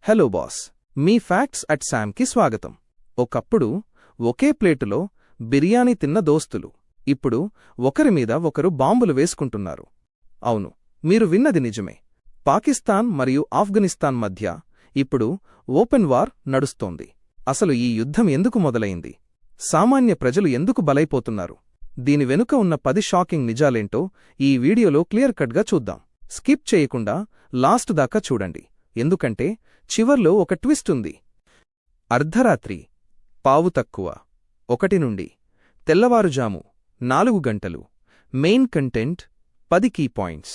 Hello boss, మీ facts at శామ్కి స్వాగతం. ఒకప్పుడు ఒకే ప్లేటులో బిర్యానీ తిన్న దోస్తులు ఇప్పుడు ఒకరిమీద ఒకరు బాంబులు వేసుకుంటున్నారు. అవును, మీరు విన్నది నిజమే. పాకిస్తాన్ మరియు ఆఫ్ఘనిస్తాన్ మధ్య ఇప్పుడు ఓపెన్ వార్ నడుస్తోంది. అసలు ఈ యుద్ధం ఎందుకు మొదలైంది? సామాన్య ప్రజలు ఎందుకు బలైపోతున్నారు? దీని వెనుక ఉన్న 10 షాకింగ్ నిజాలేంటో ఈ వీడియోలో క్లియర్ కట్గా చూద్దాం. స్కిప్ చేయకుండా లాస్ట్ దాకా చూడండి, ఎందుకంటే చివర్లో ఒక ట్విస్ట్ ఉంది. అర్ధరాత్రి పావు తక్కువ 1 నుండి తెల్లవారుజాము 4 గంటలు. Main content 10 key points.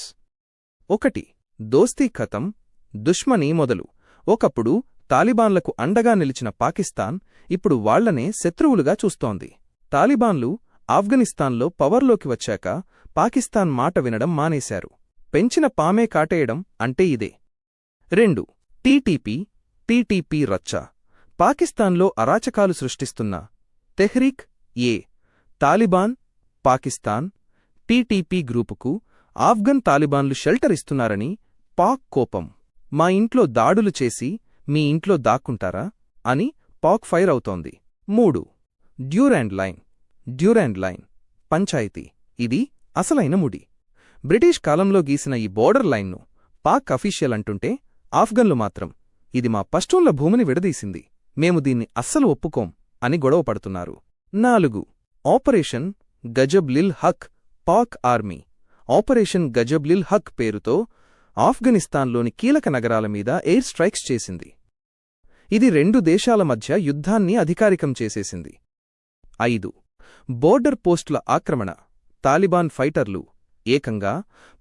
1. దోస్తీ ఖతం, దుష్మనీ మొదలు. ఒకప్పుడు తాలిబాన్లకు అండగా నిలిచిన పాకిస్తాన్ ఇప్పుడు వాళ్లనే శత్రువులుగా చూస్తోంది. తాలిబాన్లు ఆఫ్ఘనిస్తాన్లో పవర్లోకి వచ్చాక పాకిస్తాన్ మాట వినడం మానేశారు. పెంచిన పామే కాటేయడం అంటే ఇదే. 2. టీటీపీ రచ్చ. పాకిస్తాన్లో అరాచకాలు సృష్టిస్తున్న తెహ్రీక్ ఏ తాలిబాన్, పాకిస్తాన్, టీటీపీ గ్రూపుకు ఆఫ్ఘన్ తాలిబాన్లు షెల్టర్ ఇస్తున్నారని పాక్ కోపం. మా ఇంట్లో దాడులు చేసి మీ ఇంట్లో దాక్కుంటారా అని పాక్ ఫైర్ అవుతోంది. 3. డ్యూరాండ్ లైన్ పంచాయతీ. ఇది అసలైన ముడి. బ్రిటిష్ కాలంలో గీసిన ఈ బోర్డర్ లైన్ను పాక్ అఫీషియల్ అంటుంటే ఆఫ్ఘన్లు మాత్రం ఇది మా పష్టూన్ల భూమిని విడదీసింది, మేము దీన్ని అస్సలు ఒప్పుకోం అని గొడవ పడుతున్నారు. 4. Operation Ghazab lil Haq. Pak army operation Ghazab lil Haq పేరుతో ఆఫ్ఘనిస్తాన్లోని కీలక నగరాల మీద ఎయిర్ స్ట్రైక్స్ చేసింది. ఇది 2 దేశాల మధ్య యుద్ధాన్ని అధికారికం చేసేసింది. 5. బోర్డర్ పోస్టుల ఆక్రమణ. తాలిబాన్ ఫైటర్లు ఏకంగా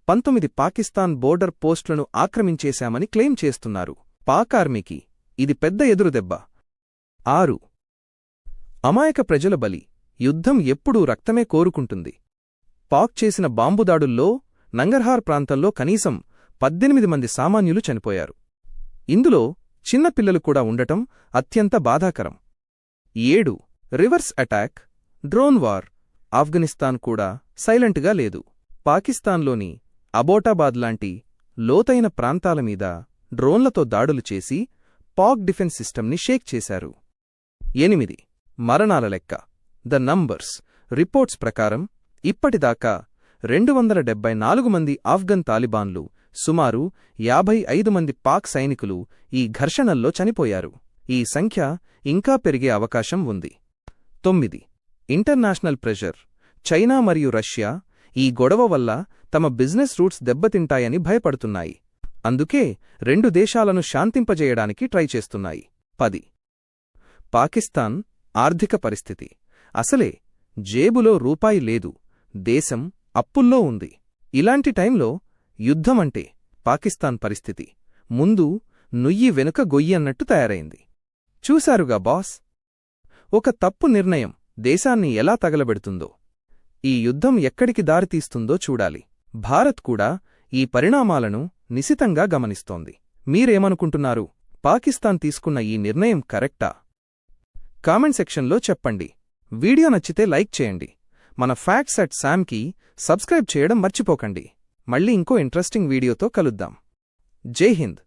19 పాకిస్తాన్ బోర్డర్ పోస్టులను ఆక్రమించేశామని క్లెయిమ్ చేస్తున్నారు. పాక్ ఆర్మీకి ఇది పెద్ద ఎదురుదెబ్బ. 6. అమాయక ప్రజల బలి. యుద్ధం ఎప్పుడూ రక్తమే కోరుకుంటుంది. పాక్ చేసిన బాంబుదాడుల్లో నంగర్హార్ ప్రాంతంలో కనీసం 18 మంది సామాన్యులు చనిపోయారు. ఇందులో చిన్నపిల్లలు కూడా ఉండటం అత్యంత బాధాకరం. 7. Reverse attack, drone war. Afghanistan కూడా సైలెంట్గా లేదు. పాకిస్తాన్లోని అబోటాబాద్ లాంటి లోతైన ప్రాంతాలమీద డ్రోన్లతో దాడులు చేసి పాక్ డిఫెన్స్ సిస్టమ్ని షేక్ చేశారు. 8. మరణాల లెక్క. The numbers. రిపోర్ట్స్ ప్రకారం ఇప్పటిదాకా 274 మంది ఆఫ్ఘన్ తాలిబాన్లు, సుమారు 55 మంది పాక్ సైనికులు ఈ ఘర్షణల్లో చనిపోయారు. ఈ సంఖ్య ఇంకా పెరిగే అవకాశం ఉంది. 9. International pressure. చైనా మరియు రష్యా ఈ గొడవ వల్ల తమ బిజినెస్ రూట్స్ దెబ్బతింటాయని భయపడుతున్నాయి. అందుకే 2 దేశాలను శాంతింపజేయడానికి ట్రై చేస్తున్నాయి. 10. పాకిస్తాన్ ఆర్థిక పరిస్థితి. అసలే జేబులో రూపాయి లేదు, దేశం అప్పుల్లో ఉంది. ఇలాంటి టైంలో యుద్ధమంటే పాకిస్తాన్ పరిస్థితి ముందు నుయ్యి వెనుక గొయ్యన్నట్టు తయారైంది. చూశారుగా బాస్, ఒక తప్పు నిర్ణయం దేశాన్ని ఎలా తగలబెడుతుందో. ఈ యుద్ధం ఎక్కడికి దారితీస్తుందో చూడాలి. భారత్ కూడా ఈ పరిణామాలను నిశితంగా గమనిస్తోంది. మీరేమనుకుంటున్నారు? పాకిస్తాన్ తీసుకున్న ఈ నిర్ణయం కరెక్టా? కామెంట్ సెక్షన్లో చెప్పండి. వీడియో నచ్చితే లైక్ చేయండి. మన ఫ్యాక్ట్స్ అట్ శామ్కి సబ్స్క్రైబ్ చేయడం మర్చిపోకండి. మళ్ళీ ఇంకో ఇంట్రెస్టింగ్ వీడియోతో కలుద్దాం. జై హింద్.